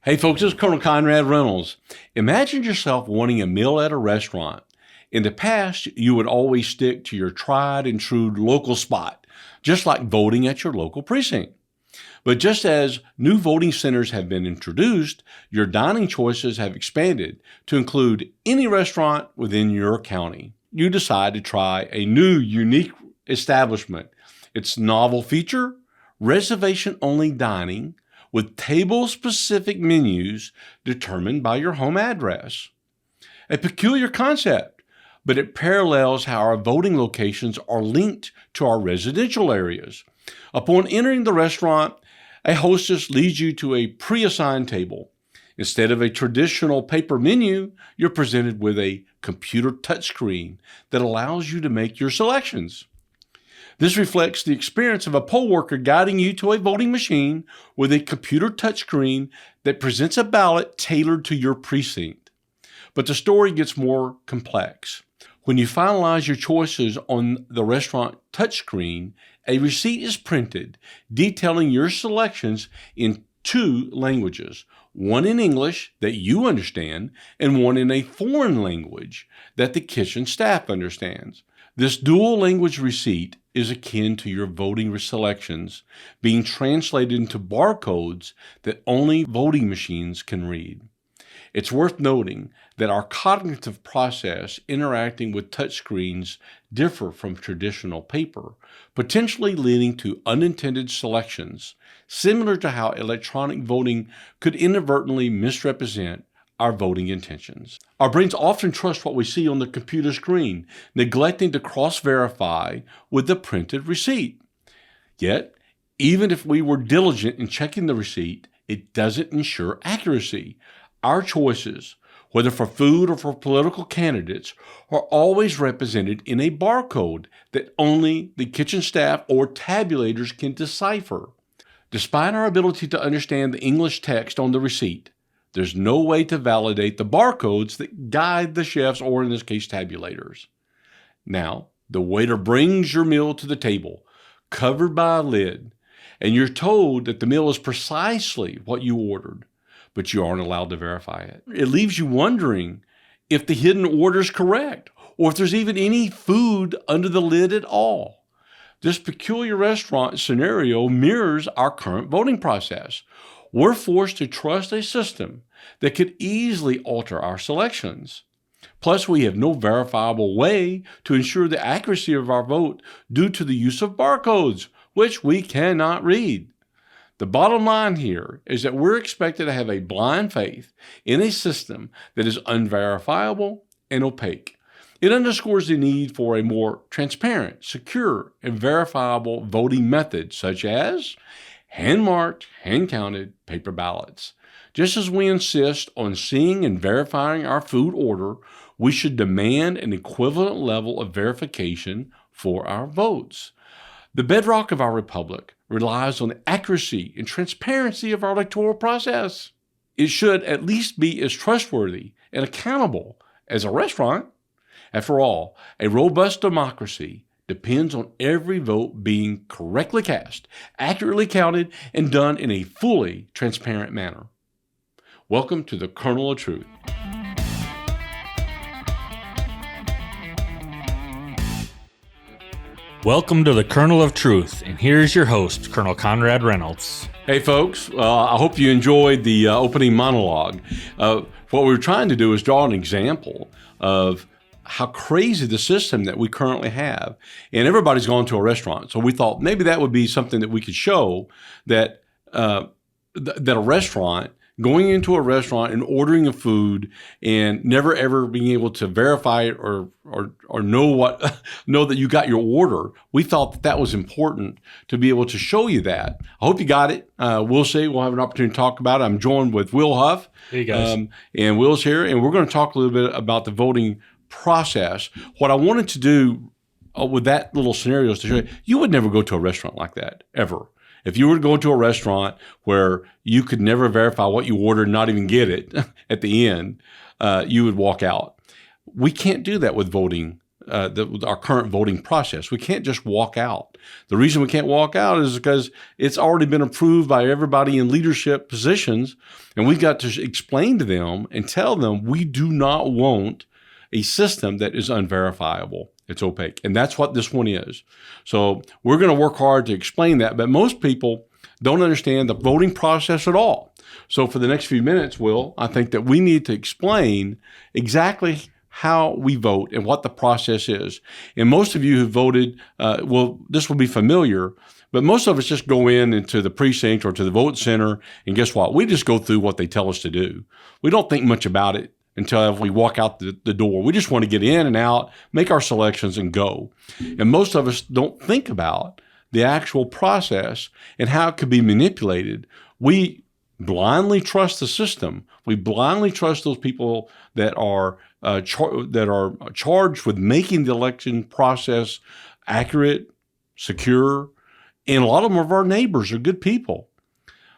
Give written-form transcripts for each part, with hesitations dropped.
Hey folks, this is Colonel Conrad Reynolds. Imagine yourself wanting a meal at a restaurant. In the past, you would always stick to your tried and true local spot, just like voting at your local precinct. But just as new voting centers have been introduced, your dining choices have expanded to include any restaurant within your county. You decide to try a new, unique establishment. Its novel feature, reservation-only dining, with table-specific menus determined by your home address. A peculiar concept, but it parallels how our voting locations are linked to our residential areas. Upon entering the restaurant, a hostess leads you to a pre-assigned table. Instead of a traditional paper menu, you're presented with a computer touchscreen that allows you to make your selections. This reflects the experience of a poll worker guiding you to a voting machine with a computer touchscreen that presents a ballot tailored to your precinct. But the story gets more complex. When you finalize your choices on the restaurant touchscreen, a receipt is printed detailing your selections in two languages, one in English that you understand and one in a foreign language that the kitchen staff understands. This dual language receipt is akin to your voting selections being translated into barcodes that only voting machines can read. It's worth noting that our cognitive process interacting with touchscreens differ from traditional paper, potentially leading to unintended selections, similar to how electronic voting could inadvertently misrepresent our voting intentions. Our brains often trust what we see on the computer screen, neglecting to cross-verify with the printed receipt. Yet, even if we were diligent in checking the receipt, it doesn't ensure accuracy. Our choices, whether for food or for political candidates, are always represented in a barcode that only the kitchen staff or tabulators can decipher. Despite our ability to understand the English text on the receipt, there's no way to validate the barcodes that guide the chefs, or in this case, tabulators. Now, the waiter brings your meal to the table, covered by a lid, and you're told that the meal is precisely what you ordered, but you aren't allowed to verify it. It leaves you wondering if the hidden order is correct, or if there's even any food under the lid at all. This peculiar restaurant scenario mirrors our current voting process. We're forced to trust a system that could easily alter our selections. Plus, we have no verifiable way to ensure the accuracy of our vote due to the use of barcodes, which we cannot read. The bottom line here is that we're expected to have a blind faith in a system that is unverifiable and opaque. It underscores the need for a more transparent, secure, and verifiable voting method, such as hand-marked, hand-counted paper ballots. Just as we insist on seeing and verifying our food order, we should demand an equivalent level of verification for our votes. The bedrock of our republic relies on the accuracy and transparency of our electoral process. It should at least be as trustworthy and accountable as a restaurant. After all, a robust democracy depends on every vote being correctly cast, accurately counted, and done in a fully transparent manner. Welcome to the Kernel of Truth. Welcome to the Kernel of Truth, and here's your host, Colonel Conrad Reynolds. Hey folks, I hope you enjoyed the opening monologue. What we're trying to do is draw an example of how crazy the system that we currently have. And everybody's gone to a restaurant. So we thought maybe that would be something that we could show, that that a restaurant, going into a restaurant and ordering a food and never ever being able to verify it or know that you got your order. We thought that was important to be able to show you that. I hope you got it. We'll see. We'll have an opportunity to talk about it. I'm joined with Will Huff. Hey guys. And Will's here, and we're going to talk a little bit about the voting process. What I wanted to do with that little scenario is to show you would never go to a restaurant like that, ever. If you were to go to a restaurant where you could never verify what you ordered, not even get it at the end, you would walk out. We can't do that with voting our current voting process. We can't just walk out. The reason we can't walk out is because it's already been approved by everybody in leadership positions, and we've got to explain to them and tell them we do not want a system that is unverifiable. It's opaque, and that's what this one is. So we're going to work hard to explain that, but most people don't understand the voting process at all. So for the next few minutes, Will, I think that we need to explain exactly how we vote and what the process is. And most of you who voted, this will be familiar, but most of us just go into the precinct or to the vote center, and guess what? We just go through what they tell us to do. We don't think much about it until we walk out the door. We just want to get in and out, make our selections, and go. And most of us don't think about the actual process and how it could be manipulated. We blindly trust the system. We blindly trust those people that are charged with making the election process accurate, secure, and a lot of them of our neighbors are good people.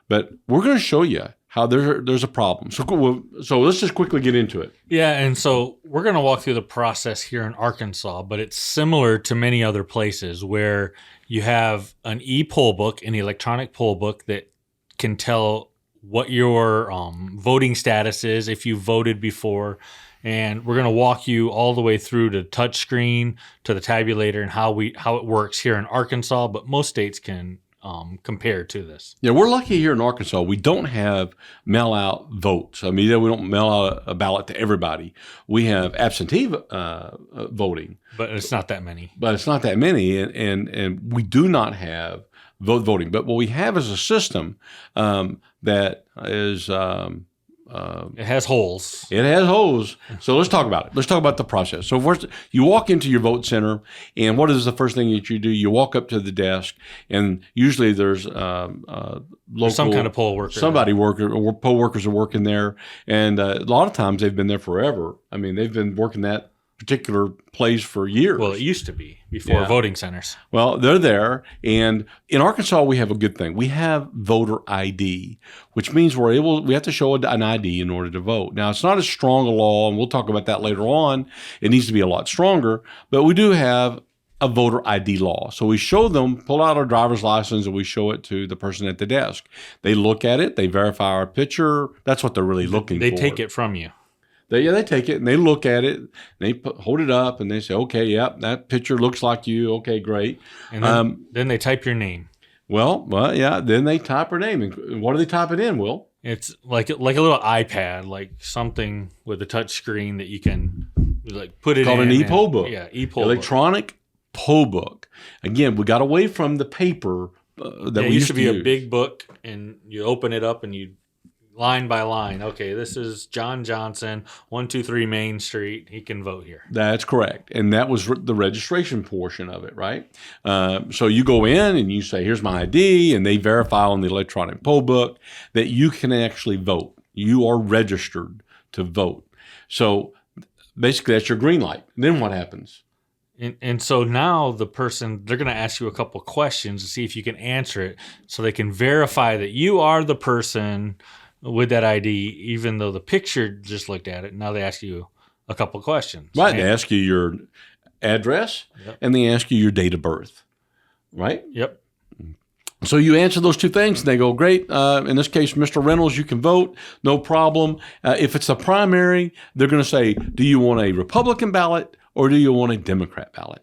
But we're going to show you how there's a problem. So let's just quickly get into it. Yeah, and so we're going to walk through the process here in Arkansas, but it's similar to many other places where you have an e-poll book, an electronic poll book that can tell what your voting status is if you voted before. And we're going to walk you all the way through to touchscreen, to the tabulator, and how it works here in Arkansas, but most states can compare to this. Yeah, we're lucky here in Arkansas. We don't have mail-out votes. I mean, we don't mail out a ballot to everybody. We have absentee voting. But it's not that many. And we do not have voting. But what we have is a system that is... it has holes. It has holes. So let's talk about it. Let's talk about the process. So first, you walk into your vote center, and what is the first thing that you do? You walk up to the desk, and usually there's local, some kind of poll worker. Poll workers are working there, and a lot of times they've been there forever. I mean, they've been working that particular place for years. Well, it used to be before voting centers. Well, they're there. And in Arkansas, we have a good thing. We have voter ID, which means we have to show an ID in order to vote. Now, it's not as strong a law, and we'll talk about that later on. It needs to be a lot stronger, but we do have a voter ID law. So we show them, pull out our driver's license, and we show it to the person at the desk. They look at it. They verify our picture. That's what they're really looking for. They take it from you. They take it and they look at it, and they hold it up and they say, okay, yep, that picture looks like you. Okay, great. And then they type your name. Well, yeah. Then they type her name. And what do they type it in, Will? It's like a little iPad, like something with a touch screen that you can put it in. Called an e-poll book. Yeah, e-poll electronic poll book. Again, we got away from the paper that we used to be use. A big book, and you open it up and you line by line. Okay, this is John Johnson, 123 Main Street. He can vote here. That's correct. And that was the registration portion of it, right? So you go in and you say, here's my ID, and they verify on the electronic poll book that you can actually vote. You are registered to vote. So basically, that's your green light. Then what happens? And so now they're going to ask you a couple questions to see if you can answer it so they can verify that you are the person with that ID, even though the picture just looked at it. Now they ask you a couple questions. Right. They ask you your address, and they ask you your date of birth. Right? Yep. So you answer those two things, and they go, great. In this case, Mr. Reynolds, you can vote. No problem. If it's a primary, they're going to say, do you want a Republican ballot or do you want a Democrat ballot?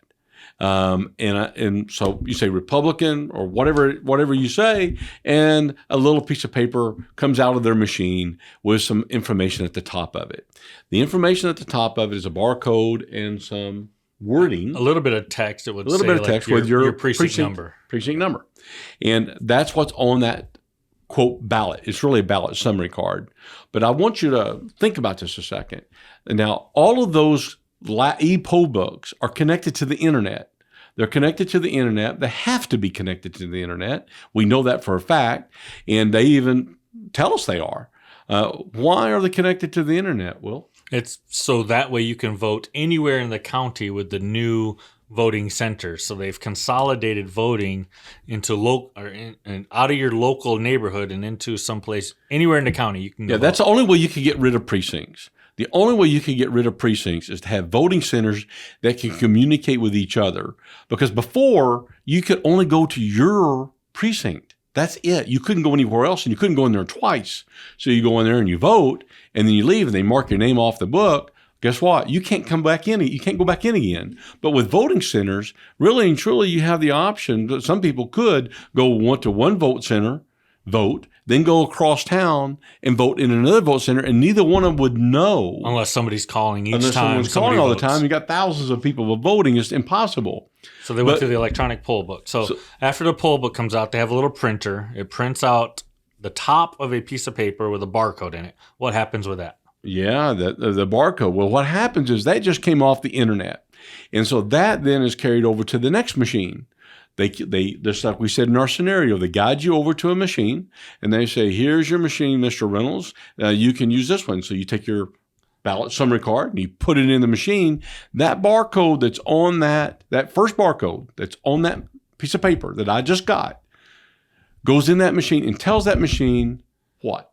And so you say Republican or whatever you say, and a little piece of paper comes out of their machine with some information at the top of it. The information at the top of it is a barcode and some wording. A little bit of text. It would say bit of text with your precinct number. Precinct number. And that's what's on that, quote, ballot. It's really a ballot summary card. But I want you to think about this a second. Now, all of those e-poll books are connected to the internet. They're connected to the internet. They have to be connected to the internet. We know that for a fact, and they even tell us they are. Why are they connected to the internet, Will? It's so that way you can vote anywhere in the county with the new voting centers. So they've consolidated voting into out of your local neighborhood and into someplace anywhere in the county you can go. Yeah, that's the only way you can get rid of precincts. The only way you can get rid of precincts is to have voting centers that can communicate with each other. Because before, you could only go to your precinct. That's it. You couldn't go anywhere else, and you couldn't go in there twice. So you go in there and you vote, and then you leave, and they mark your name off the book. Guess what? You can't come back in. You can't go back in again. But with voting centers, really and truly, you have the option. Some people could go to one vote center, vote, then go across town and vote in another vote center, and neither one of them would know. Unless somebody's calling each Unless time. someone's calling all the time. You got thousands of people voting. It's impossible. So they went to the electronic poll book. So after the poll book comes out, they have a little printer. It prints out the top of a piece of paper with a barcode in it. What happens with that? Yeah, the barcode. Well, what happens is that just came off the internet. And so that then is carried over to the next machine. They just like we said in our scenario, they guide you over to a machine and they say, here's your machine, Mr. Reynolds. You can use this one. So you take your ballot summary card and you put it in the machine. That barcode that's on that first barcode that's on that piece of paper that I just got goes in that machine and tells that machine what?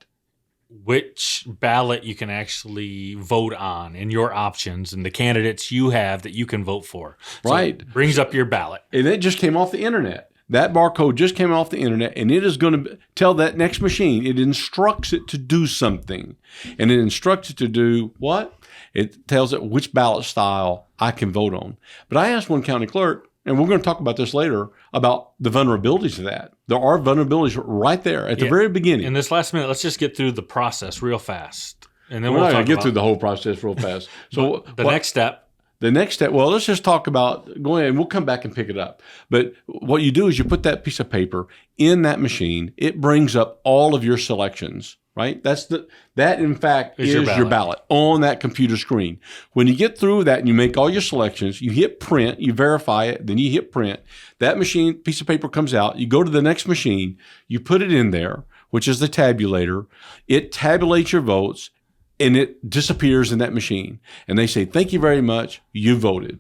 Which ballot you can actually vote on and your options and the candidates you have that you can vote for. So right. It brings up your ballot. And it just came off the internet. That barcode just came off the internet, and it is going to tell that next machine, it instructs it to do something. And it instructs it to do what? It tells it which ballot style I can vote on. But I asked one county clerk, and we're going to talk about this later, about the vulnerabilities of that. There are vulnerabilities right there at the very beginning. In this last minute, let's just get through the process real fast. And then we're not we'll going to get through the whole process real fast. So the next step. The next step, well, let's just talk about, go ahead, and we'll come back and pick it up. But what you do is you put that piece of paper in that machine. It brings up all of your selections, right? That in fact is your ballot on that computer screen. When you get through that and you make all your selections, you hit print, you verify it, then you hit print. That machine, piece of paper comes out. You go to the next machine, you put it in there, which is the tabulator. It tabulates your votes, and it disappears in that machine. And they say, thank you very much, you voted.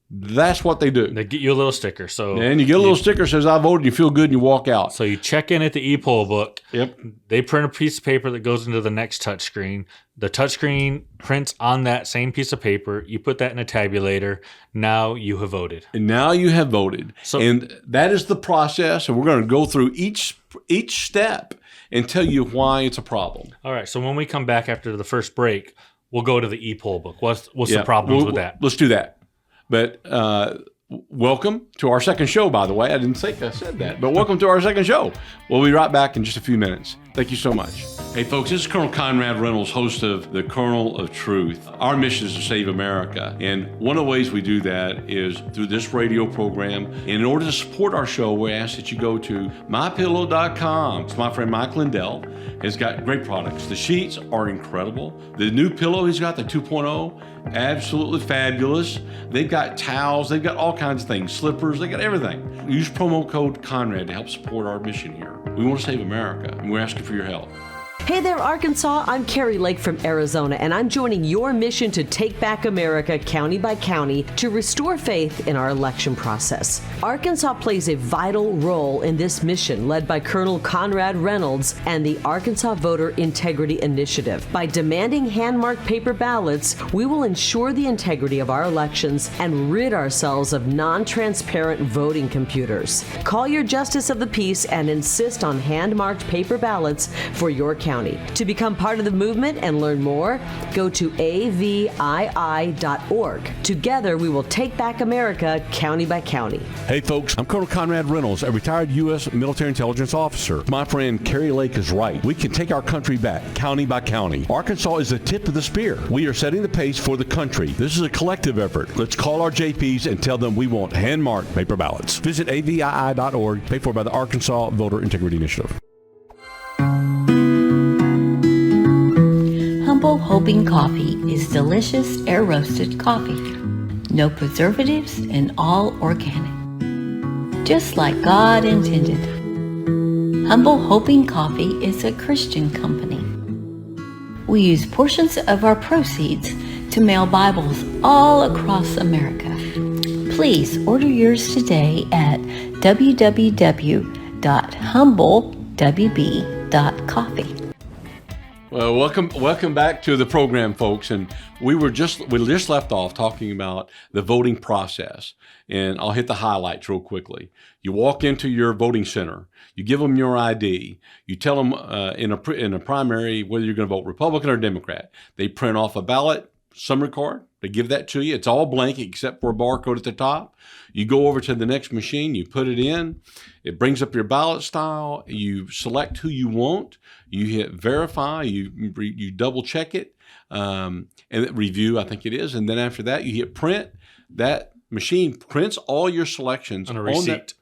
That's what they do. They get you a little sticker. And you get a little sticker that says, I voted, and you feel good, and you walk out. So you check in at the e-poll book. Yep. They print a piece of paper that goes into the next touchscreen. The touchscreen prints on that same piece of paper. You put that in a tabulator. Now you have voted. And now you have voted. And that is the process, and we're going to go through each step and tell you why it's a problem. All right. So when we come back after the first break, we'll go to the e-poll book. What's the problems with that? Let's do that. But welcome to our second show, by the way. I didn't think I said that, but welcome to our second show. We'll be right back in just a few minutes. Thank you so much. Hey, folks, this is Colonel Conrad Reynolds, host of the Kernel of Truth. Our mission is to save America, and one of the ways we do that is through this radio program. And in order to support our show, we ask that you go to mypillow.com. It's my friend Mike Lindell. Has got great products. The sheets are incredible. The new pillow he's got, the 2.0, absolutely fabulous. They've got towels. They've got all kinds of things, slippers. They got everything. Use promo code Conrad to help support our mission here. We want to save America, and we're asking for your help. Hey there, Arkansas. I'm Carrie Lake from Arizona, and I'm joining your mission to take back America county by county to restore faith in our election process. Arkansas plays a vital role in this mission led by Colonel Conrad Reynolds and the Arkansas Voter Integrity Initiative. By demanding hand-marked paper ballots, we will ensure the integrity of our elections and rid ourselves of non-transparent voting computers. Call your Justice of the Peace and insist on hand-marked paper ballots for your county. To become part of the movement and learn more, go to avii.org. Together, we will take back America county by county. Hey, folks, I'm Colonel Conrad Reynolds, a retired U.S. military intelligence officer. My friend Carrie Lake is right. We can take our country back county by county. Arkansas is the tip of the spear. We are setting the pace for the country. This is a collective effort. Let's call our JPs and tell them we want hand-marked paper ballots. Visit avii.org, paid for by the Arkansas Voter Integrity Initiative. Humble Hoping Coffee is delicious air-roasted coffee. No preservatives and all organic. Just like God intended. Humble Hoping Coffee is a Christian company. We use portions of our proceeds to mail Bibles all across America. Please order yours today at www.humblewb.coffee. Well, welcome back to the program, folks. And we just left off talking about the voting process, and I'll hit the highlights real quickly. You walk into your voting center, you give them your ID, you tell them in a primary whether you're going to vote Republican or Democrat. They print off a ballot summary card. They give that to you. It's all blank except for a barcode at the top. You go over to the next machine, you put it in, it brings up your ballot style, you select who you want, you hit verify, you double check it, and review, I think it is, and then after that you hit print. That machine prints all your selections on a receipt.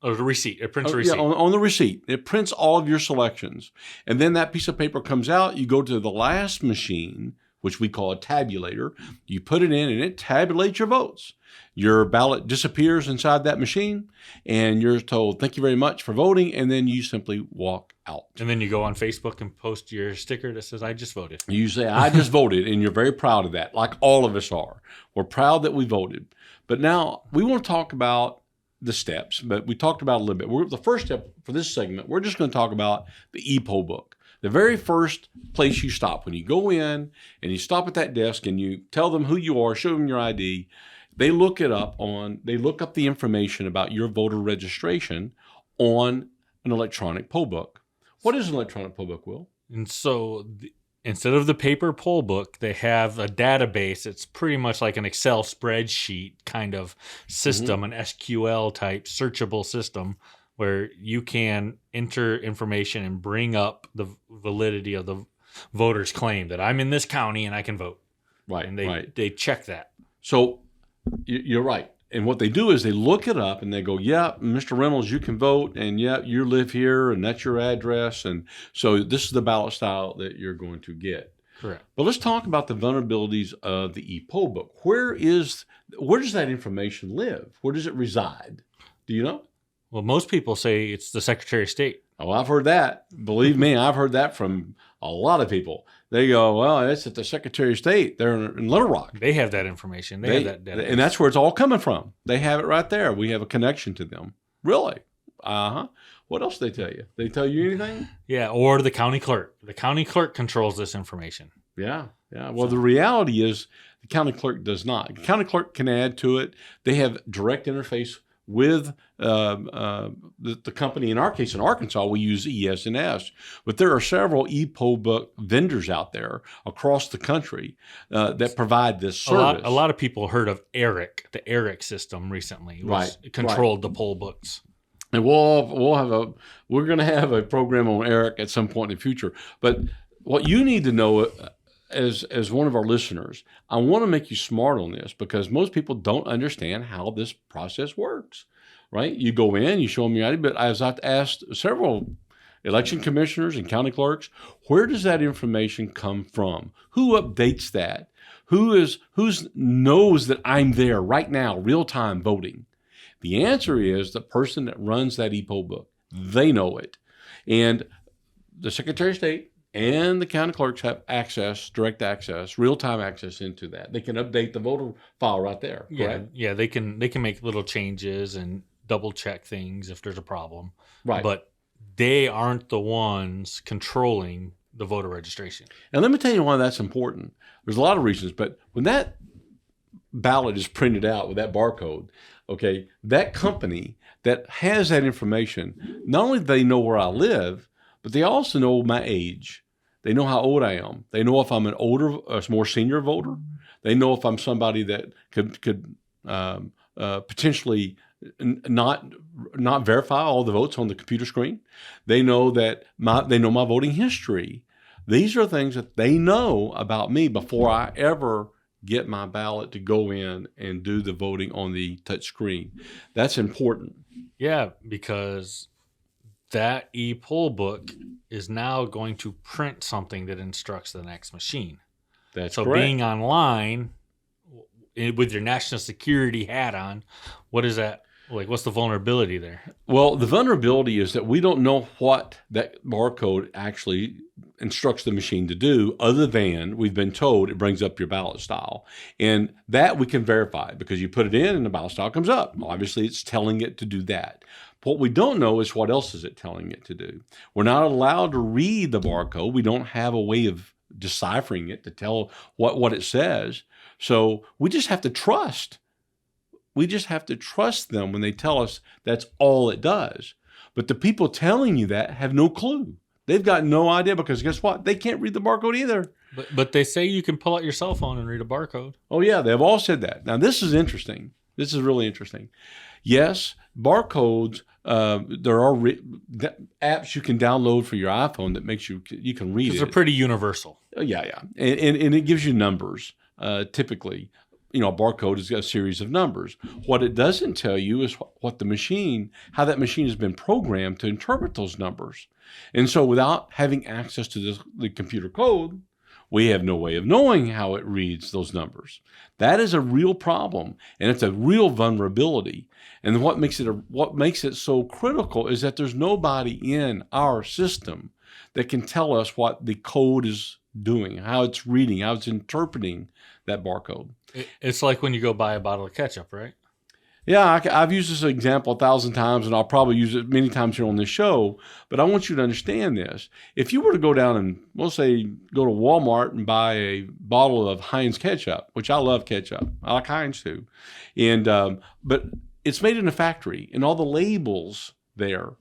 It prints a receipt. Yeah, on the receipt. It prints all of your selections. And then that piece of paper comes out, you go to the last machine, which we call a tabulator. You put it in and it tabulates your votes. Your ballot disappears inside that machine and you're told, thank you very much for voting. And then you simply walk out. And then you go on Facebook and post your sticker that says, I just voted. You say, I just voted. And you're very proud of that, like all of us are. We're proud that we voted. But now we want to talk about the steps, but we talked about it a little bit. The first step for this segment, we're just going to talk about the e-poll book. The very first place you stop, when you go in and you stop at that desk and you tell them who you are, show them your ID, they look up the information about your voter registration on an electronic poll book. What is an electronic poll book, Will? And so instead of the paper poll book, they have a database. It's pretty much like an Excel spreadsheet kind of system, an SQL type searchable system, where you can enter information and bring up the validity of the voter's claim that I'm in this county and I can vote. Right, and right. They check that. So you're right. And what they do is they look it up and they go, yeah, Mr. Reynolds, you can vote, and yeah, you live here, and that's your address. And so this is the ballot style that you're going to get. Correct. But let's talk about the vulnerabilities of the e-poll book. Where does that information live? Where does it reside? Do you know? Well, most people say it's the Secretary of State. Oh, I've heard that. Believe me, I've heard that from a lot of people. They go, well, it's at the Secretary of State. They're in Little Rock. They have that information. They have that data. And that's where it's all coming from. They have it right there. We have a connection to them. Really? Uh-huh. What else do they tell you? They tell you anything? Yeah, or the county clerk. The county clerk controls this information. Yeah, yeah. Well, the reality is the county clerk does not. The county clerk can add to it. They have direct interface with the company. In our case, in Arkansas, we use ES&S, but there are several e-poll book vendors out there across the country that provide this service. A lot of people heard of ERIC, the ERIC system recently, which controlled the poll books. And we're going to have a program on ERIC at some point in the future. But what you need to know as one of our listeners, I want to make you smart on this because most people don't understand how this process works, right? You go in, you show them your ID, but as I've asked several election commissioners and county clerks, where does that information come from? Who updates that? Who knows that I'm there right now, real time voting? The answer is the person that runs that e-poll book. They know it. And the Secretary of State and the county clerks have access, direct access, real-time access into that. They can update the voter file right there. Correct? Yeah. They can make little changes and double check things if there's a problem. Right. But they aren't the ones controlling the voter registration. And let me tell you why that's important. There's a lot of reasons, but when that ballot is printed out with that barcode, okay, that company that has that information, not only do they know where I live, but they also know my age. They know how old I am. They know if I'm a more senior voter. They know if I'm somebody that could potentially not verify all the votes on the computer screen. They know they know my voting history. These are things that they know about me before I ever get my ballot to go in and do the voting on the touch screen. That's important. Yeah, because that e-poll book is now going to print something that instructs the next machine. That's so correct. Being online with your national security hat on, what is that? Like, what's the vulnerability there? Well, the vulnerability is that we don't know what that barcode actually instructs the machine to do, other than we've been told it brings up your ballot style. And that we can verify because you put it in and the ballot style comes up. Obviously, it's telling it to do that. What we don't know is what else is it telling it to do. We're not allowed to read the barcode. We don't have a way of deciphering it to tell what it says. So we just have to trust. We just have to trust them when they tell us that's all it does. But the people telling you that have no clue. They've got no idea, because guess what? They can't read the barcode either. But they say you can pull out your cell phone and read a barcode. Oh, yeah. They've all said that. Now, this is interesting. This is really interesting. Yes, barcodes, there are apps you can download for your iPhone that makes you can read it. Because they're pretty universal. Yeah. And it gives you numbers, typically. A barcode is a series of numbers. What it doesn't tell you is how that machine has been programmed to interpret those numbers. And so without having access to the computer code, we have no way of knowing how it reads those numbers. That is a real problem, and it's a real vulnerability. And what makes it so critical is that there's nobody in our system that can tell us what the code is doing, how it's reading, how it's interpreting that barcode. It's like when you go buy a bottle of ketchup, right? Yeah, I've used this example 1,000 times, and I'll probably use it many times here on this show, but I want you to understand this. If you were to go down and, we'll say, go to Walmart and buy a bottle of Heinz ketchup, which I love ketchup. I like Heinz too. But it's made in a factory, and all the labels there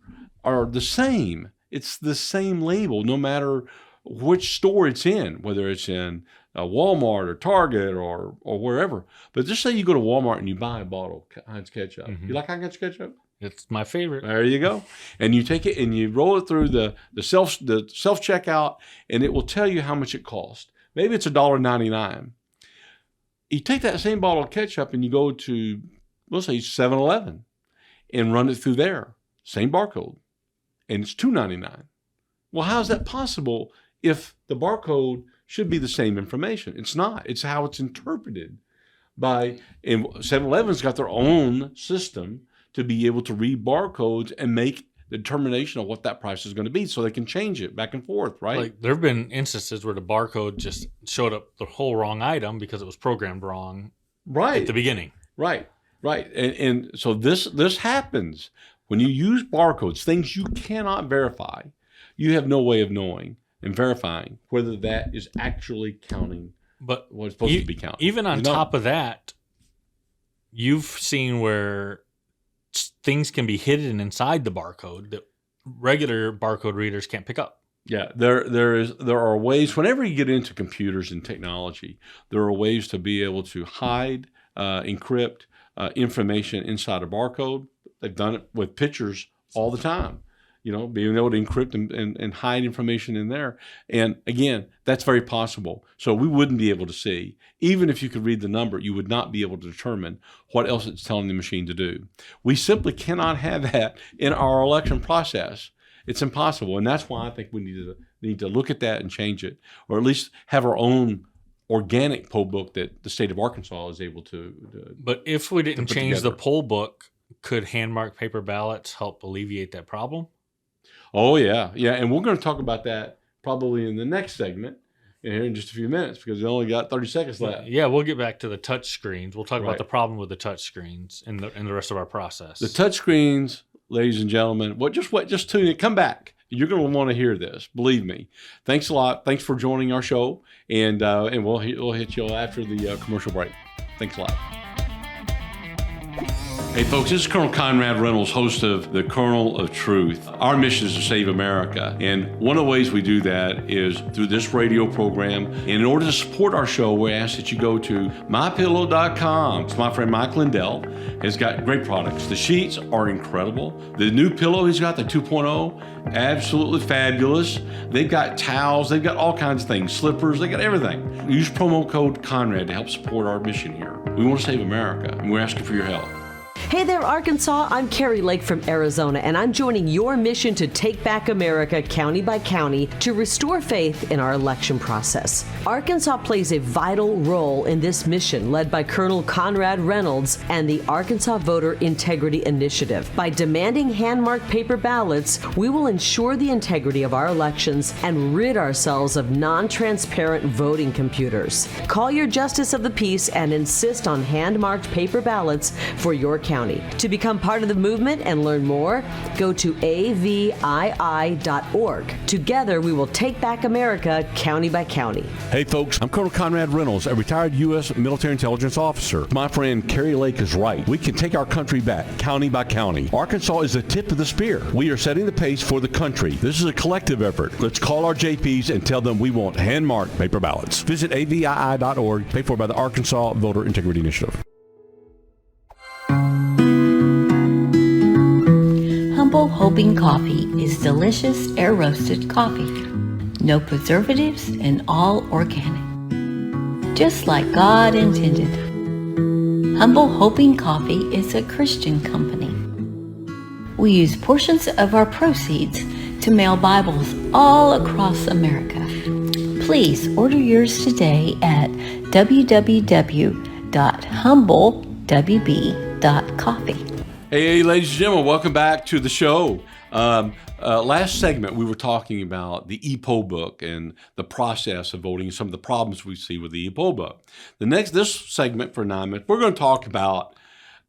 are the same. It's the same label, no matter which store it's in, whether it's in Walmart or Target or wherever. But just say you go to Walmart and you buy a bottle of Heinz ketchup. Mm-hmm. You like Heinz ketchup? It's my favorite. There you go. And you take it and you roll it through the self checkout, and it will tell you how much it cost. Maybe it's $1.99. You take that same bottle of ketchup and you go to, we'll say, 7-Eleven and run it through there. Same barcode. And it's $2.99. Well, how is that possible if the barcode should be the same information? It's not. It's how it's interpreted and 7-Eleven's got their own system to be able to read barcodes and make the determination of what that price is going to be, so they can change it back and forth, right? Like, there have been instances where the barcode just showed up the whole wrong item because it was programmed wrong at the beginning. Right. And so this happens when you use barcodes, things you cannot verify. You have no way of knowing and verifying whether that is actually counting what's supposed to be counting. Even on top of that, you've seen where things can be hidden inside the barcode that regular barcode readers can't pick up. Yeah, there are ways. Whenever you get into computers and technology, there are ways to be able to hide, encrypt information inside a barcode. They've done it with pictures all the time. Being able to encrypt and hide information in there. And again, that's very possible. So we wouldn't be able to see. Even if you could read the number, you would not be able to determine what else it's telling the machine to do. We simply cannot have that in our election process. It's impossible. And that's why I think we need to look at that and change it, or at least have our own organic poll book that the state of Arkansas is able to But if we didn't change the poll book, could hand-marked paper ballots help alleviate that problem? Oh, yeah. And we're going to talk about that probably in the next segment here in just a few minutes, because we only got 30 seconds left. Yeah, we'll get back to the touch screens. We'll talk about the problem with the touch screens in the rest of our process. The touch screens, ladies and gentlemen, just tune in. Come back. You're going to want to hear this. Believe me. Thanks a lot. Thanks for joining our show, and we'll hit you after the commercial break. Thanks a lot. Hey folks, this is Colonel Conrad Reynolds, host of The Kernel of Truth. Our mission is to save America, and one of the ways we do that is through this radio program. And in order to support our show, we ask that you go to mypillow.com. It's my friend Mike Lindell has got great products. The sheets are incredible. The new pillow he's got, the 2.0, absolutely fabulous. They've got towels, they've got all kinds of things, slippers, they got everything. Use promo code Conrad to help support our mission here. We want to save America, and we're asking for your help. Hey there, Arkansas. I'm Carrie Lake from Arizona, and I'm joining your mission to take back America county by county to restore faith in our election process. Arkansas plays a vital role in this mission, led by Colonel Conrad Reynolds and the Arkansas Voter Integrity Initiative. By demanding hand-marked paper ballots, we will ensure the integrity of our elections and rid ourselves of non-transparent voting computers. Call your Justice of the Peace and insist on hand-marked paper ballots for your county. To become part of the movement and learn more, go to avii.org. Together, we will take back America county by county. Hey folks, I'm Colonel Conrad Reynolds, a retired U.S. military intelligence officer. My friend Carrie Lake is right. We can take our country back, county by county. Arkansas is the tip of the spear. We are setting the pace for the country. This is a collective effort. Let's call our JPs and tell them we want hand-marked paper ballots. Visit avii.org, paid for by the Arkansas Voter Integrity Initiative. Humble Hoping Coffee is delicious air-roasted coffee. No preservatives and all organic. Just like God intended. Humble Hoping Coffee is a Christian company. We use portions of our proceeds to mail Bibles all across America. Please order yours today at www.humblewb.coffee. Hey, ladies and gentlemen, welcome back to the show. Last segment, we were talking about the e-poll book and the process of voting and some of the problems we see with the e-poll book. This segment for 9 minutes, we're going to talk about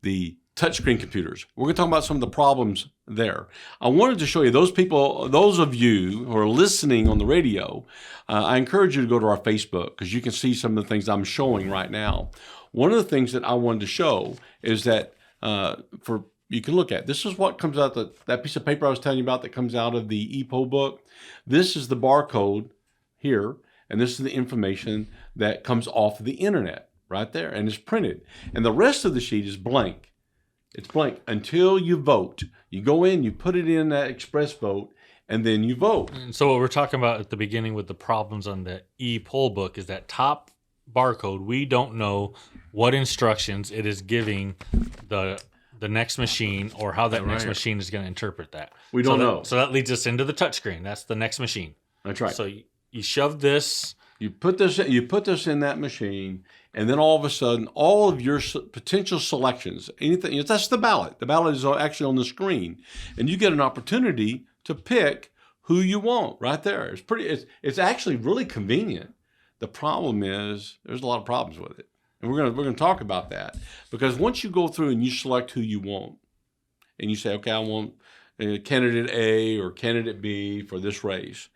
the touchscreen computers. We're going to talk about some of the problems there. I wanted to show you those of you who are listening on the radio, I encourage you to go to our Facebook because you can see some of the things I'm showing right now. One of the things that I wanted to show is that you can look at, this is what comes out, that piece of paper I was telling you about that comes out of the e-poll book. This is the barcode here, and this is the information that comes off of the internet right there, and it's printed. And the rest of the sheet is blank. It's blank until you vote. You go in, you put it in that express vote, and then you vote. And so what we're talking about at the beginning with the problems on the e-poll book is that top barcode, we don't know what instructions it is giving the next machine or how that next machine is going to interpret that. We don't know. So that leads us into the touchscreen. That's the next machine. That's right. So you shove this. You put this in that machine, and then all of a sudden, all of your potential selections, anything, that's the ballot. The ballot is actually on the screen, and you get an opportunity to pick who you want right there. It's actually really convenient. The problem is there's a lot of problems with it, and we're gonna talk about that, because once you go through and you select who you want, and you say, okay, I want candidate A or candidate B for this race,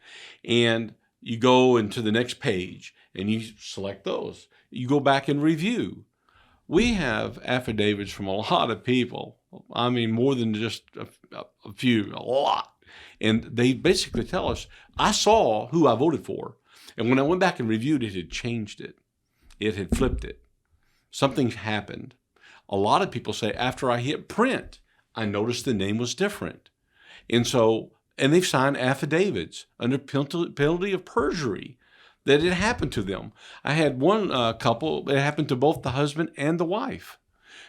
and you go into the next page and you select those. You go back and review. We have affidavits from a lot of people. I mean, more than just a few, a lot. And they basically tell us, I saw who I voted for. And when I went back and reviewed it, had changed it. It had flipped it. Something happened. A lot of people say, after I hit print, I noticed the name was different. And they've signed affidavits under penalty of perjury that it happened to them. I had one couple, it happened to both the husband and the wife.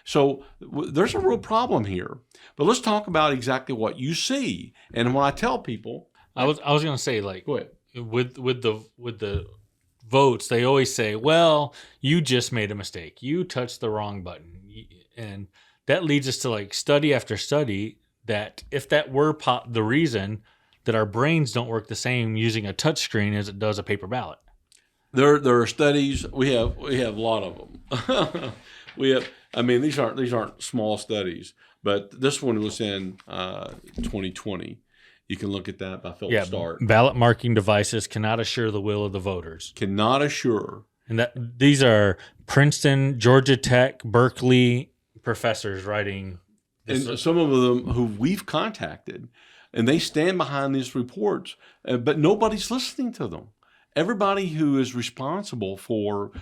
So there's a real problem here. But let's talk about exactly what you see. And when I tell people, I was going to say, like, go ahead. With the votes, they always say, well, you just made a mistake. You touched the wrong button. And that leads us to, like, study after study that if that were the reason that our brains don't work the same using a touchscreen as it does a paper ballot. There are studies. We have a lot of them. These aren't small studies, but this one was in 2020. You can look at that by Philip Stark. Ballot marking devices cannot assure the will of the voters. Cannot assure. And these are Princeton, Georgia Tech, Berkeley professors writing. And some of them who we've contacted, and they stand behind these reports, but nobody's listening to them. Everybody who is responsible for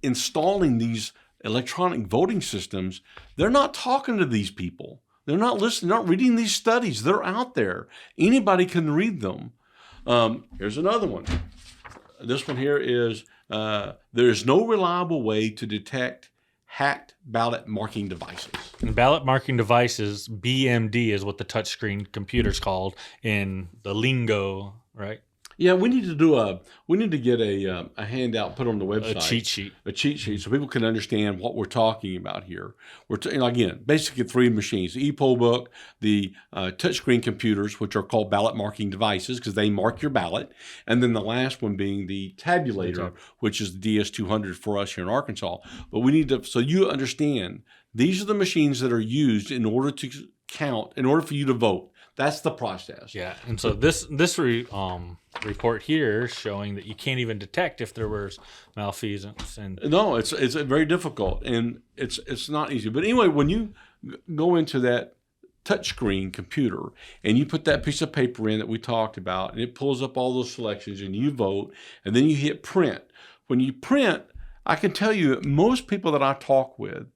installing these electronic voting systems, they're not talking to these people. They're not listening, not reading these studies. They're out there. Anybody can read them. Here's another one. This one here is, there is no reliable way to detect hacked ballot marking devices. And ballot marking devices, BMD, is what the touchscreen computer's called in the lingo, right? Yeah, we need to get a handout put on the website, A cheat sheet, so people can understand what we're talking about here. Again, basically 3 machines: the e-poll book, the touchscreen computers, which are called ballot marking devices because they mark your ballot, and then the last one being the tabulator, which is the DS200 for us here in Arkansas. But we need to, so you understand, these are the machines that are used in order to count, in order for you to vote. That's the process. Yeah, and so this report here is showing that you can't even detect if there was malfeasance. And no, it's very difficult, and it's not easy. But anyway, when you go into that touchscreen computer and you put that piece of paper in that we talked about, and it pulls up all those selections, and you vote, and then you hit print. When you print, I can tell you that most people that I talk with,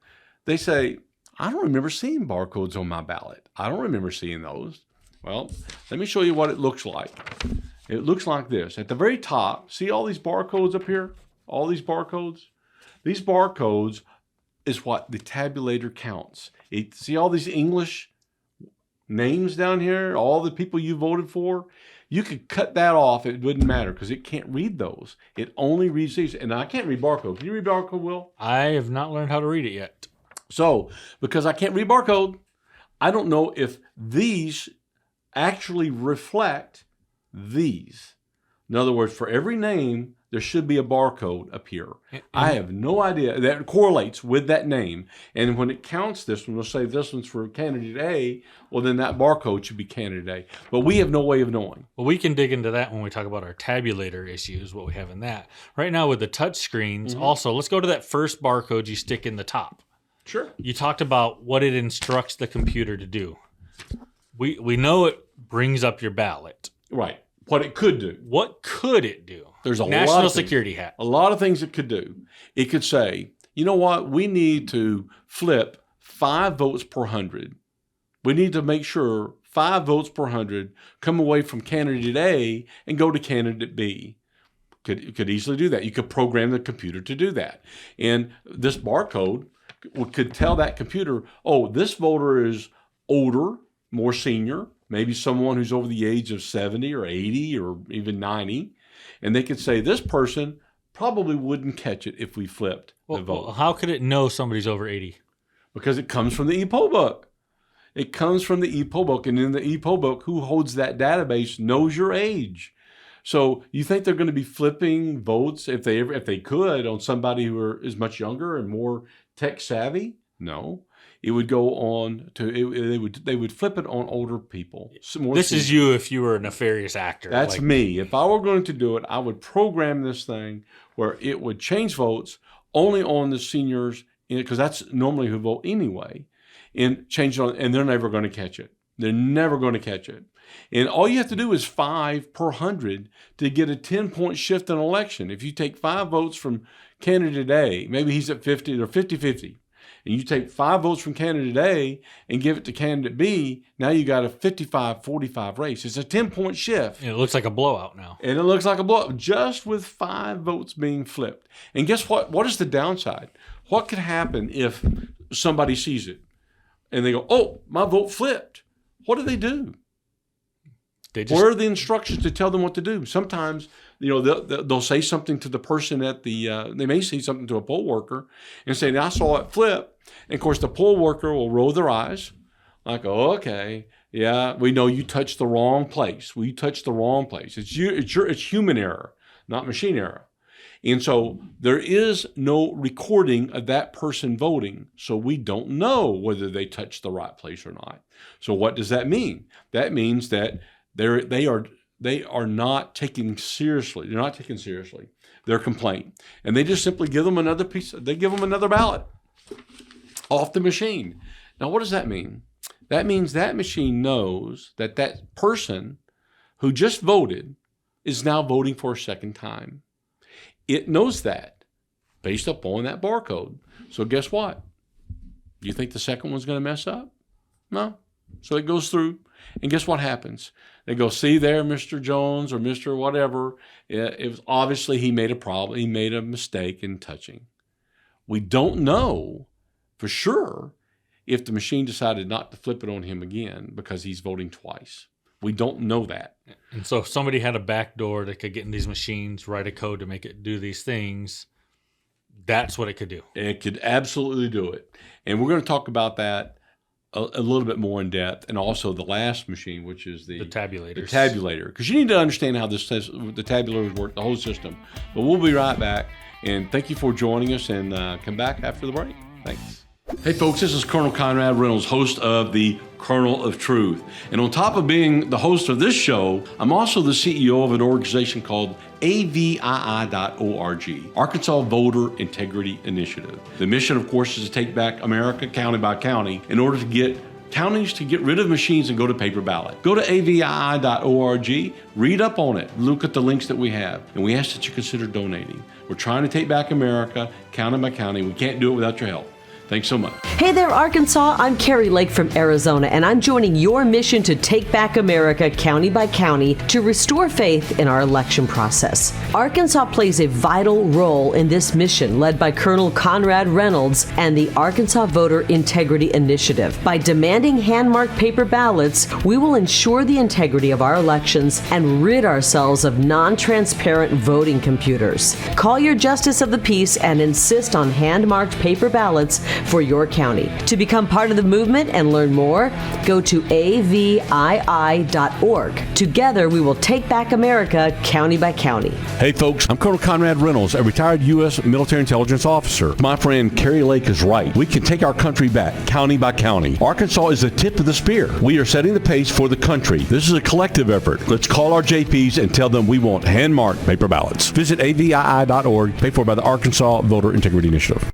they say, I don't remember seeing barcodes on my ballot. I don't remember seeing those. Well, let me show you what it looks like. It looks like this. At the very top, see all these barcodes up here? All these barcodes? These barcodes is what the tabulator counts. See all these English names down here? All the people you voted for? You could cut that off. It wouldn't matter because it can't read those. It only reads these. And I can't read barcode. Can you read barcode, Will? I have not learned how to read it yet. So, because I can't read barcode, I don't know if these actually reflect these. In other words, for every name, there should be a barcode up here. I have no idea. That correlates with that name. And when it counts this one, we'll say this one's for candidate A, well, then that barcode should be candidate A. But we have no way of knowing. Well, we can dig into that when we talk about our tabulator issues, what we have in that. Right now with the touch screens, also, let's go to that first barcode you stick in the top. Sure. You talked about what it instructs the computer to do. We know it brings up your ballot. Right. What it could do. What could it do? There's a National lot of security hat. A lot of things it could do. It could say, you know what? We need to flip 5 votes per 100. We need to make sure 5 votes per 100 come away from candidate A and go to candidate B. Could easily do that. You could program the computer to do that. And this barcode could tell that computer, oh, this voter is older, more senior, maybe someone who's over the age of 70 or 80 or even 90. And they could say, this person probably wouldn't catch it if we flipped the vote. Well, how could it know somebody's over 80? Because it comes from the e-poll book. It comes from the e-poll book. And in the e-poll book, who holds that database knows your age. So you think they're going to be flipping votes if they could on somebody who is much younger and more tech savvy? No. It would go on to they would flip it on older people. This is you if you were a nefarious actor. That's me. If I were going to do it, I would program this thing where it would change votes only on the seniors, because that's normally who vote anyway, and change it on, and they're never going to catch it. They're never going to catch it. And all you have to do is 5 per 100 to get a 10-point shift in an election. If you take 5 votes from candidate A, maybe he's at 50 or 50-50. And you take 5 votes from candidate A and give it to candidate B, now you got a 55-45 race. It's a 10-point shift. It looks like a blowout now. And it looks like a blowout just with 5 votes being flipped. And guess what? What is the downside? What could happen if somebody sees it and they go, oh, my vote flipped? What do? Where are the instructions to tell them what to do? Sometimes, they'll say something to the person at they may say something to a poll worker and say, I saw it flip. And of course, the poll worker will roll their eyes like, oh, okay, yeah, we know you touched the wrong place. We touched the wrong place. It's human error, not machine error. And so there is no recording of that person voting. So we don't know whether they touched the right place or not. So what does that mean? That means that they are not taken seriously. They're not taken seriously their complaint. And they just simply give them another ballot off the machine. Now, what does that mean? That means that machine knows that that person who just voted is now voting for a second time. It knows that based upon that barcode. So guess what? You think the second one's going to mess up? No. So it goes through. And guess what happens? They go, see there, Mr. Jones or Mr. whatever. It was obviously he made a problem. He made a mistake in touching. We don't know for sure if the machine decided not to flip it on him again because he's voting twice. We don't know that. And so if somebody had a back door that could get in these machines, write a code to make it do these things, that's what it could do. It could absolutely do it. And we're going to talk about that a little bit more in depth, and also the last machine, which is the tabulators. The tabulator, because you need to understand how the tabulators work, the whole system. But we'll be right back, and thank you for joining us, and come back after the break. Thanks. Hey folks, this is Colonel Conrad Reynolds, host of the Kernel of Truth. And on top of being the host of this show, I'm also the CEO of an organization called AVII.org, Arkansas Voter Integrity Initiative. The mission, of course, is to take back America county by county in order to get counties to get rid of machines and go to paper ballot. Go to AVII.org, read up on it, look at the links that we have, and we ask that you consider donating. We're trying to take back America county by county. We can't do it without your help. Thanks so much. Hey there, Arkansas. I'm Carrie Lake from Arizona, and I'm joining your mission to take back America county by county to restore faith in our election process. Arkansas plays a vital role in this mission, led by Colonel Conrad Reynolds and the Arkansas Voter Integrity Initiative. By demanding hand-marked paper ballots, we will ensure the integrity of our elections and rid ourselves of non-transparent voting computers. Call your Justice of the Peace and insist on hand-marked paper ballots for your county. To become part of the movement and learn more, go to AVII.org. Together, we will take back America county by county. Hey folks, I'm Colonel Conrad Reynolds, a retired U.S. military intelligence officer. My friend Carrie Lake is right. We can take our country back county by county. Arkansas is the tip of the spear. We are setting the pace for the country. This is a collective effort. Let's call our JPs and tell them we want hand-marked paper ballots. Visit AVII.org, paid for by the Arkansas Voter Integrity Initiative.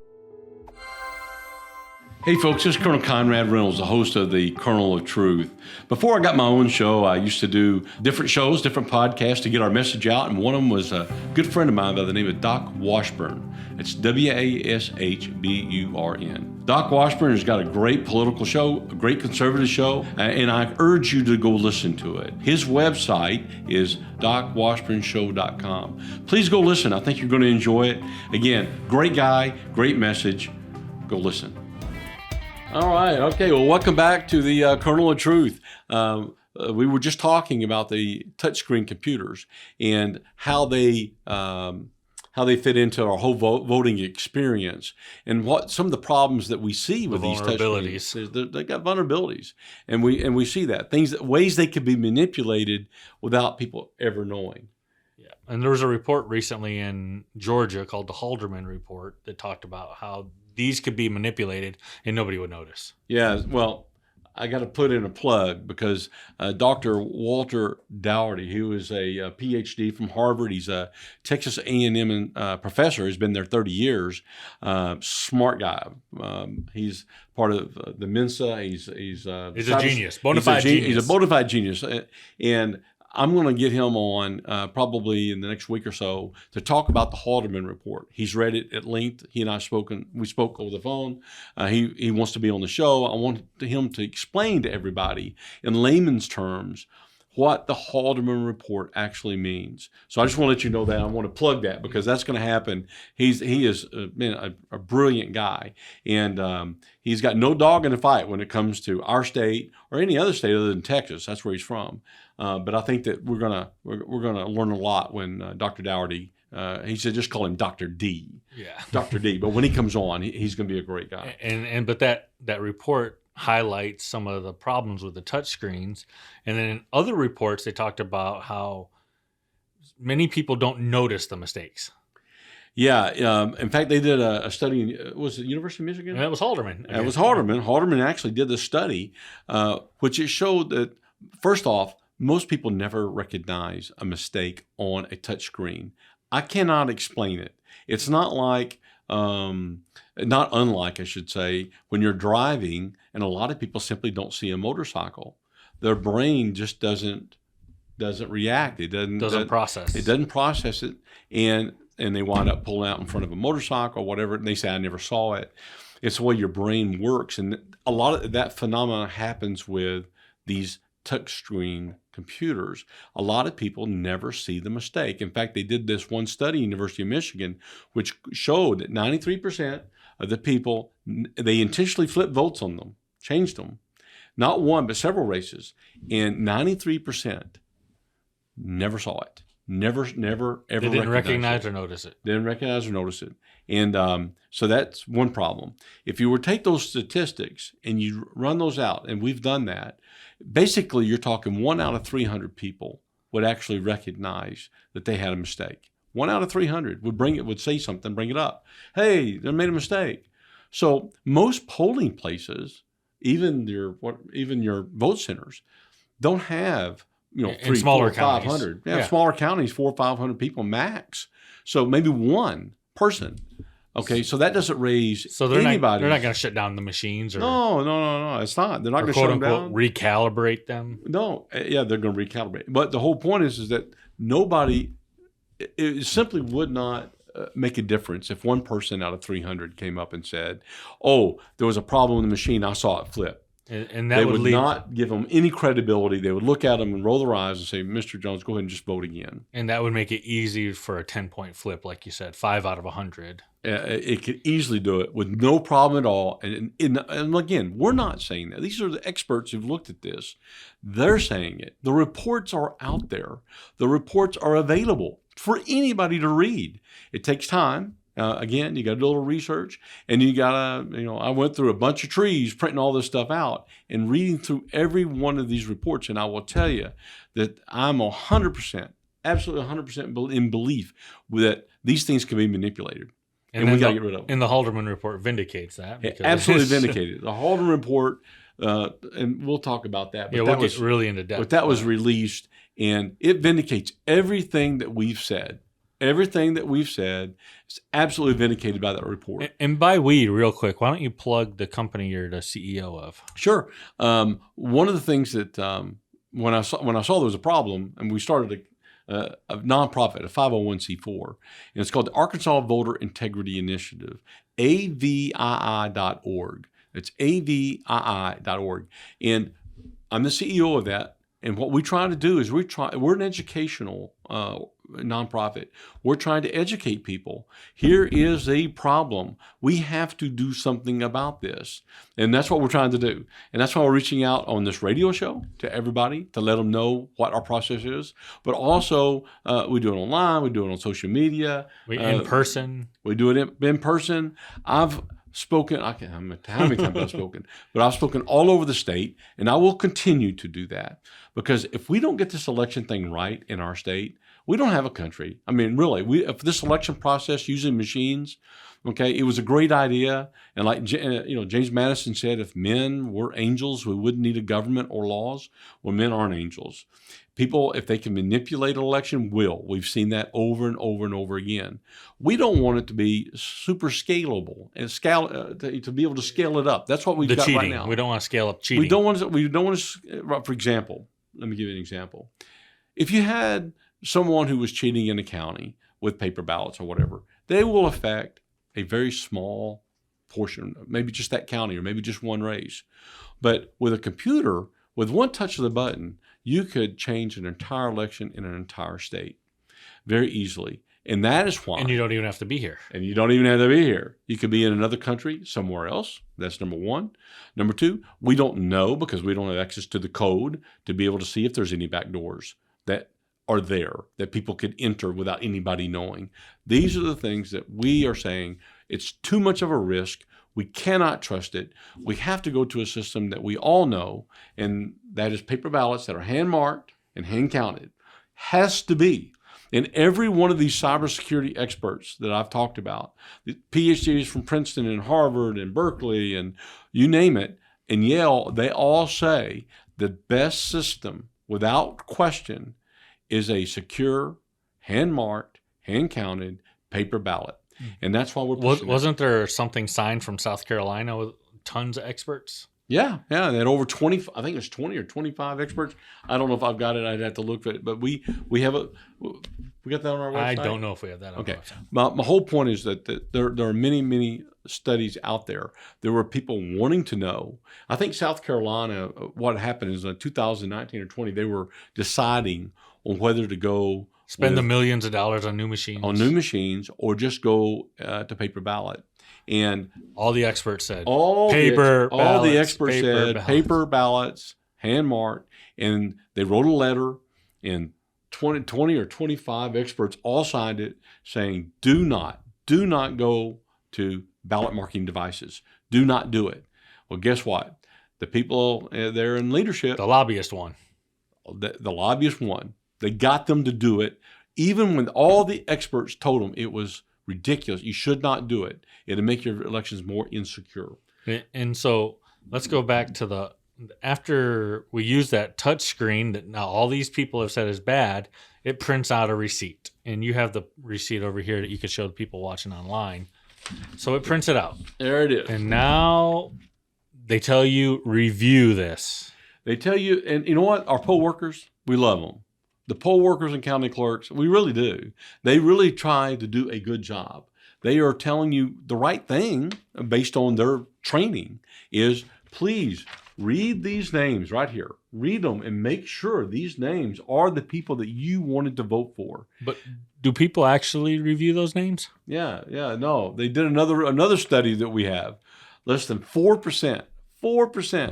Hey folks, this is Colonel Conrad Reynolds, the host of the Kernel of Truth. Before I got my own show, I used to do different shows, different podcasts to get our message out, and one of them was a good friend of mine by the name of Doc Washburn. It's Washburn. Doc Washburn has got a great political show, a great conservative show, and I urge you to go listen to it. His website is docwashburnshow.com. Please go listen. I think you're going to enjoy it. Again, great guy, great message. Go listen. All right. Okay. Well, welcome back to the Kernel of Truth. We were just talking about the touchscreen computers and how they fit into our whole voting experience, and what some of the problems that we see with these touchscreens. They got vulnerabilities, and we see that ways they could be manipulated without people ever knowing. Yeah. And there was a report recently in Georgia called the Halderman Report that talked about how these could be manipulated and nobody would notice. Yeah, well, I got to put in a plug because Dr. Walter Dougherty, who is a PhD from Harvard, he's a Texas A&M professor, has been there 30 years, smart guy. He's part of the Mensa. He's a genius, bona fide genius. He's a bona fide genius, and I'm going to get him on probably in the next week or so to talk about the Halderman Report. He's read it at length. He and I we spoke over the phone. He wants to be on the show. I want him to explain to everybody in layman's terms what the Halderman Report actually means. So I just want to let you know that. I want to plug that because that's going to happen. He is a brilliant guy, and he's got no dog in the fight when it comes to our state or any other state other than Texas. That's where he's from. But I think that we're gonna learn a lot when Dr. Dougherty. He said just call him Dr. D. Yeah, Dr. D. But when he comes on, he's going to be a great guy. But that report highlights some of the problems with the touchscreens, and then in other reports they talked about how many people don't notice the mistakes. Yeah. In fact, they did a study. Was it University of Michigan? And that was Halderman. It was Halderman. Halderman actually did this study, which it showed that first off, most people never recognize a mistake on a touchscreen. I cannot explain it. It's not like, not unlike, I should say, when you're driving, and a lot of people simply don't see a motorcycle. Their brain just doesn't react. It doesn't process. It doesn't process it, and they wind up pulling out in front of a motorcycle or whatever, and they say, I never saw it. It's the way your brain works, and a lot of that phenomenon happens with these touchscreen computers. A lot of people never see the mistake. In fact, they did this one study, University of Michigan, which showed that 93% of the people, they intentionally flipped votes on them, changed them. not one, but several races, and 93% never saw it. Never, ever. They didn't recognize it. or notice it. Didn't recognize or notice it. And so that's one problem. If you were to take those statistics and you run those out, and we've done that, basically you're talking 1 out of 300 people would actually recognize that they had a mistake. 1 out of 300 would say something, bring it up. Hey, they made a mistake. So most polling places, even your vote centers, don't have In 300, smaller 400, counties. 500. Yeah, smaller counties, 400 or 500 people max. So maybe one person. Okay, so that doesn't raise So they're anybody. not going to shut down the machines or No, it's not. They're not going to shut quote them unquote down. recalibrate them. No, yeah, they're going to recalibrate. But the whole point is that nobody, it simply would not make a difference if one person out of 300 came up and said, "Oh, there was a problem with the machine. I saw it flip." And that They would would lead, not give them any credibility. They would look at them and roll their eyes and say, "Mr. Jones, go ahead and just vote again." and that would make it easy for a 10-point flip, like you said, 5 out of 100. It could easily do it with no problem at all. And again, we're not saying that. These are the experts who've looked at this. They're saying it. The reports are out there. The reports are available for anybody to read. It takes time. Again, you got to do a little research, and you got to, I went through a bunch of trees printing all this stuff out and reading through every one of these reports. And I will tell you that I'm 100%, absolutely 100% in belief that these things can be manipulated. And we got to get rid of them. And the Halderman report vindicates that. It absolutely vindicated. The Halderman report, and we'll talk about that. But We'll get really into depth. But that was released, and it vindicates everything that we've said. Everything that we've said is absolutely vindicated by that report. And by we, real quick, why don't you plug the company you're the CEO of? Sure. One of the things that when I saw there was a problem, and we started a nonprofit, a 501c4, and it's called the Arkansas Voter Integrity Initiative, avii.org. It's avii.org, and I'm the CEO of that. And what we try to do is we're an educational nonprofit. We're trying to educate people. Here is a problem. We have to do something about this. And that's what we're trying to do. And that's why we're reaching out on this radio show to everybody to let them know what our process is. But also, we do it online. We do it on social media. In person. We do it in person. I've spoken, I can't remember how many times I've spoken, but I've spoken all over the state, and I will continue to do that, because if we don't get this election thing right in our state, we don't have a country. I mean, really, if this election process using machines, okay, it was a great idea, and like James Madison said, if men were angels, we wouldn't need a government or laws. Well, men aren't angels. People, if they can manipulate an election, will. We've seen that over and over and over again. We don't want it to be super scalable and to be able to scale it up. That's what we've got cheating. right now. We don't want to scale up cheating. We don't want to. For example, let me give you an example. If you had someone who was cheating in a county with paper ballots or whatever, they will affect a very small portion, maybe just that county or maybe just one race. But with a computer, with one touch of the button, you could change an entire election in an entire state very easily. And that is why. And you don't even have to be here. And you don't even have to be here. You could be in another country somewhere else. That's number one. Number two, we don't know, because we don't have access to the code to be able to see if there's any back doors that are there that people could enter without anybody knowing. These are the things that we are saying it's too much of a risk. We cannot trust it. We have to go to a system that we all know, and that is paper ballots that are hand marked and hand counted. Has to be. And every one of these cybersecurity experts that I've talked about, the PhDs from Princeton and Harvard and Berkeley and you name it, and Yale, they all say the best system, without question, is a secure, hand-marked, hand-counted paper ballot. And that's why we're pushing it. Wasn't there something signed from South Carolina with tons of experts? Yeah. They had over 20, I think it's 20 or 25 experts. I don't know if I've got it. I'd have to look at it. But we got that on our website? I don't know if we have that on okay. our website. My whole point is that there are many, many studies out there. There were people wanting to know. I think South Carolina, what happened is in 2019 or 20, they were deciding on whether to go Spend the millions of dollars on new machines. or just go to paper ballot. And all the experts said all the experts said paper ballots, hand marked, and they wrote a letter, and 20 or 25 experts all signed it saying, do not go to ballot marking devices. Do not do it. Well, guess what? The people there in leadership, the lobbyist won. The lobbyist won. They got them to do it, even when all the experts told them it was ridiculous. You should not do it. It'll make your elections more insecure. And so let's go back to after we use that touch screen that now all these people have said is bad, it prints out a receipt. And you have the receipt over here that you could show the people watching online. So it prints it out. There it is. And now they tell you, review this. They tell you, and you know what? Our poll workers, we love them. The poll workers and county clerks, we really do. They really try to do a good job. They are telling you the right thing based on their training is, please read these names right here. Read them and make sure these names are the people that you wanted to vote for. But do people actually review those names? Yeah, no. They did another study that we have. Less than 4%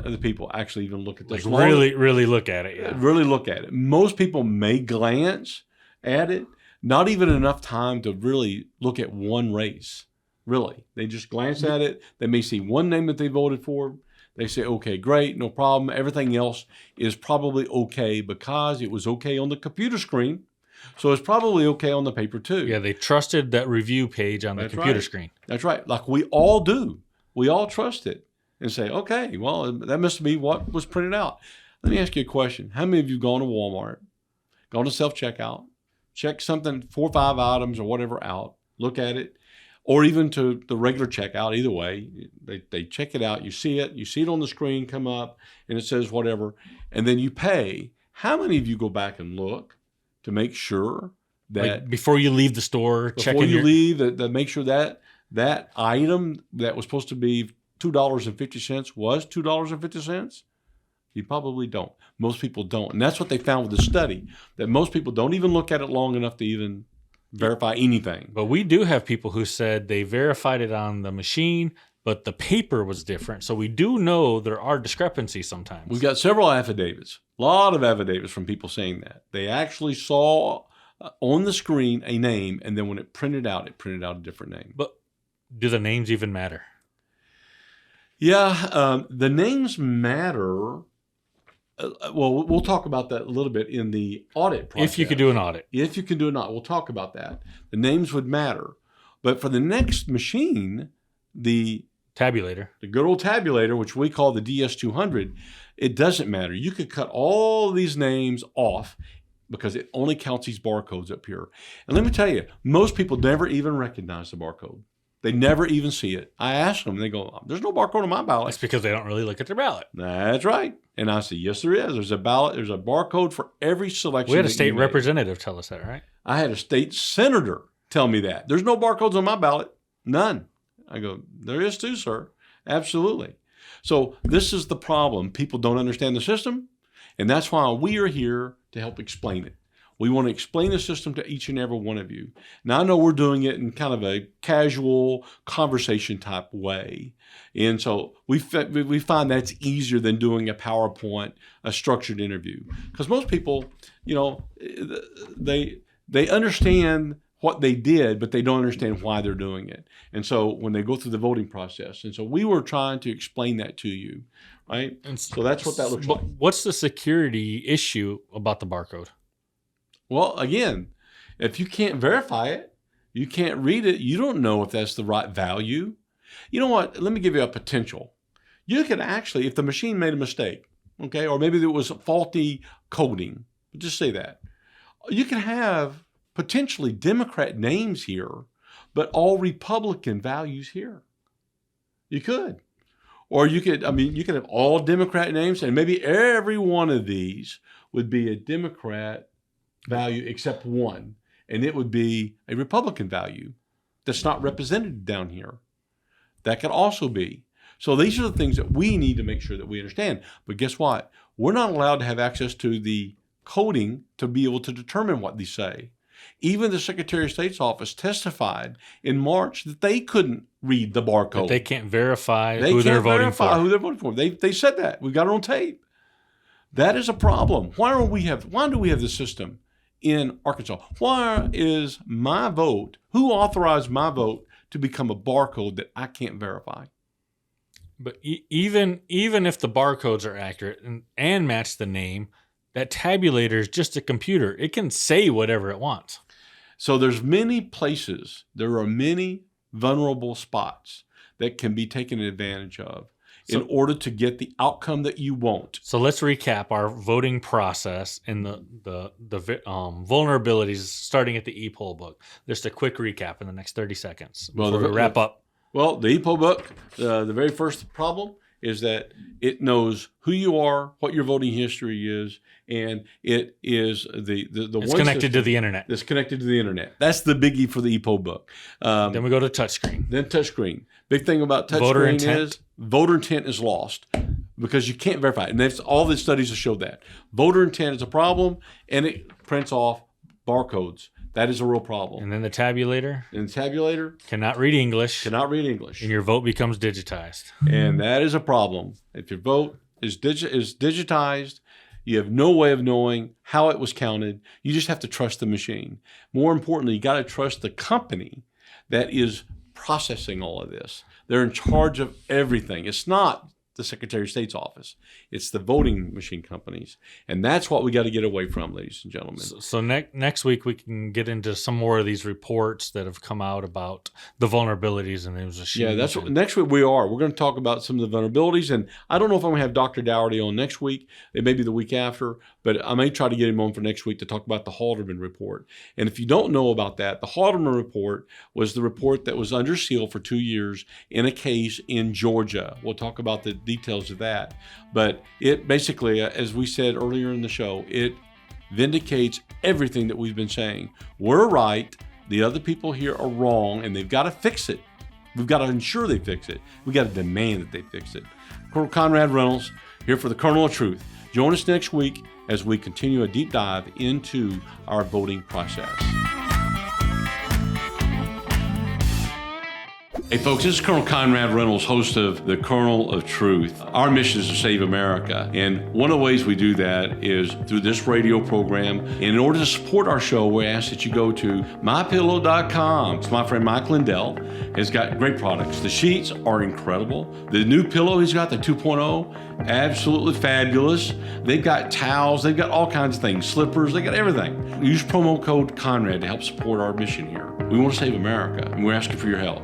of the people actually even look at this. Like really look at it. Yeah. Really look at it. Most people may glance at it, not even enough time to really look at one race. Really. They just glance at it. They may see one name that they voted for. They say, okay, great, no problem. Everything else is probably okay because it was okay on the computer screen. So it's probably okay on the paper too. Yeah, they trusted that review page on the computer screen. That's right. Like we all do. We all trust it and say, okay, well, that must be what was printed out. Let me ask you a question. How many of you have gone to Walmart, gone to self-checkout, check something, 4 or 5 items or whatever out, look at it, or even to the regular checkout, either way, they check it out, you see it on the screen come up, and it says whatever, and then you pay. How many of you go back and look to make sure that like before you leave the store, leave, that make sure that item that was supposed to be $2.50 was $2.50? You probably don't. Most people don't. And that's what they found with the study, that most people don't even look at it long enough to even verify anything. But we do have people who said they verified it on the machine, but the paper was different. So we do know there are discrepancies sometimes. We've got several affidavits, a lot of affidavits from people saying that. They actually saw on the screen a name, and then when it printed out a different name. But do the names even matter? Yeah, the names matter. Well, we'll talk about that a little bit in the audit process. If you could do an audit. If you can do an audit, we'll talk about that. The names would matter. But for the next machine, the tabulator, the good old tabulator, which we call the DS200, it doesn't matter. You could cut all these names off because it only counts these barcodes up here. And let me tell you, most people never even recognize the barcode. They never even see it. I ask them, and they go, there's no barcode on my ballot. That's because they don't really look at their ballot. That's right. And I say, yes, there is. There's a ballot. There's a barcode for every selection. We had a state representative tell us that, right? I had a state senator tell me that. There's no barcodes on my ballot. None. I go, there is too, sir. Absolutely. So this is the problem. People don't understand the system, and that's why we are here to help explain it. We want to explain the system to each and every one of you. Now, I know we're doing it in kind of a casual conversation type way. And so we find that's easier than doing a PowerPoint, a structured interview. Because most people, they understand what they did, but they don't understand why they're doing it. And so when they go through the voting process. And so we were trying to explain that to you, right? And so that's what that looks like. What's the security issue about the barcode? Well, again, if you can't verify it, you can't read it, you don't know if that's the right value. You know what? Let me give you a potential. You could actually, if the machine made a mistake, okay, or maybe there was faulty coding, just say that, you could have potentially Democrat names here, but all Republican values here. You could. Or you could have all Democrat names, and maybe every one of these would be a Democrat value except one, and it would be a Republican value that's not represented down here. That could also be. So these are the things that we need to make sure that we understand. But guess what? We're not allowed to have access to the coding to be able to determine what these say. Even the Secretary of State's office testified in March that they couldn't read the barcode. But they can't verify They who they're can't voting verify for. who they're voting for. They said that. We got it on tape. That is a problem. Why do we have this system in Arkansas? Why is my vote, who authorized my vote to become a barcode that I can't verify? But even if the barcodes are accurate and match the name, that tabulator is just a computer. It can say whatever it wants. So there are many vulnerable spots that can be taken advantage of in order to get the outcome that you want. So let's recap our voting process and the vulnerabilities starting at the e-poll book. Just a quick recap in the next 30 seconds before we wrap up. Well, the e-poll book, the very first problem is that it knows who you are, what your voting history is, and it is it's connected to the internet. It's connected to the internet. That's the biggie for the e-poll book. Then we go to touchscreen. Then touchscreen. Big thing about touchscreen is voter intent is lost because you can't verify it. And that's all the studies have showed that. Voter intent is a problem, and it prints off barcodes. That is a real problem. And then the tabulator. And the tabulator cannot read English. Cannot read English. And your vote becomes digitized. And that is a problem. If your vote is digitized, you have no way of knowing how it was counted. You just have to trust the machine. More importantly, you got to trust the company that is processing all of this. They're in charge of everything. It's not the Secretary of State's office. It's the voting machine companies. And that's what we got to get away from, ladies and gentlemen. So next week we can get into some more of these reports that have come out about the vulnerabilities and those machines. Yeah, that's what next week we are. We're going to talk about some of the vulnerabilities. And I don't know if I'm going to have Dr. Dougherty on next week. It may be the week after, but I may try to get him on for next week to talk about the Haldeman report. And if you don't know about that, the Haldeman report was the report that was under seal for 2 years in a case in Georgia. We'll talk about the details of that. But it basically, as we said earlier in the show, it vindicates everything that we've been saying. We're right, the other people here are wrong, and they've got to fix it. We've got to ensure they fix it. We've got to demand that they fix it. Colonel Conrad Reynolds here for the Kernel of Truth. Join us next week as we continue a deep dive into our voting process. Hey folks, this is Colonel Conrad Reynolds, host of the Kernel of Truth. Our mission is to save America, and one of the ways we do that is through this radio program. And in order to support our show, we ask that you go to mypillow.com. It's my friend Mike Lindell has got great products. The sheets are incredible. The new pillow he's got, the 2.0, absolutely fabulous. They've got towels, they've got all kinds of things, slippers, they got everything. Use promo code Conrad to help support our mission here. We want to save America, and we're asking for your help.